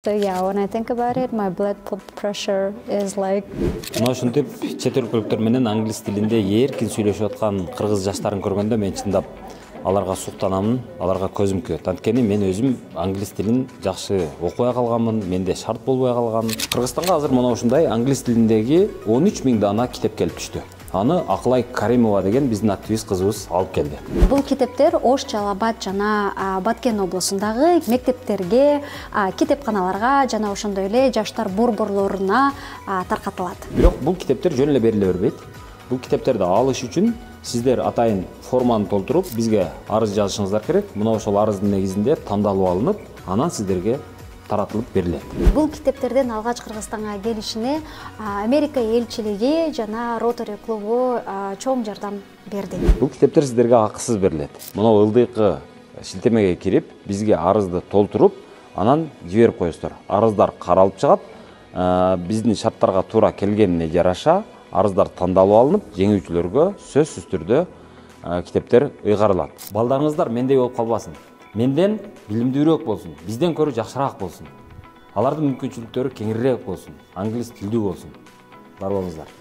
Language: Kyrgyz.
So yeah, when I think about it, my pressure is like. Мына ушинтип чет өлкөлүктөр менен англис тилинде эркин сүйлөшүп аткан кыргыз жаштарын көргөндө мен чындап аларга суктанамын, аларга көзүм күйөт. Анткени мен өзүм англис тилин жакшы окубай калганмын, менде шарт болбой калган. Кыргызстанга азыр мына ушундай англис тилиндеги 13.000 дана китеп келип түштү. Аны Акылай Каримова деген биздин активист кызыбыз алып келди. Бул китептер Ош, Жалал Абад жана Баткен облусундагы мектептерге, китепканаларга жана ошондой эле жаштар борборлоруна таркатылат. Бирок бул китептер жөн эле бериле бербейт. Бул китептерди алыш үчүн сиздер атайын форманы толтуруп, бизге арыз жазышыңыздар керек. Мына ошол арыздын негизинде тандалып алынып, анан сиздерге таратылып берилет. Бул китептерден алгач Кыргызстанга келишине Америка элчилиги жана Ротари клубу чоң жардам берди. Бул китептер сиздерге акысыз берилет. Мына ылдыйкы шилтемеге кирип, бизге арызды толтуруп, анан жиберип коесуздар. Арыздар каралып чыгат, биздин шарттарга туура келгенине жараша арыздар тандалып алынып, жеңүүчүлөргө сөзсүз түрдө китептер ыйгарылат. Балдарыңыздар мендей болуп калбасын. Менден билимдүүрөөк болсун, бизден көрө жакшыраак болсун. Алардын мүмкүнчүлүктөрү кеңирээк болсун, англис тилдүү болсун. Бар болуңуздар.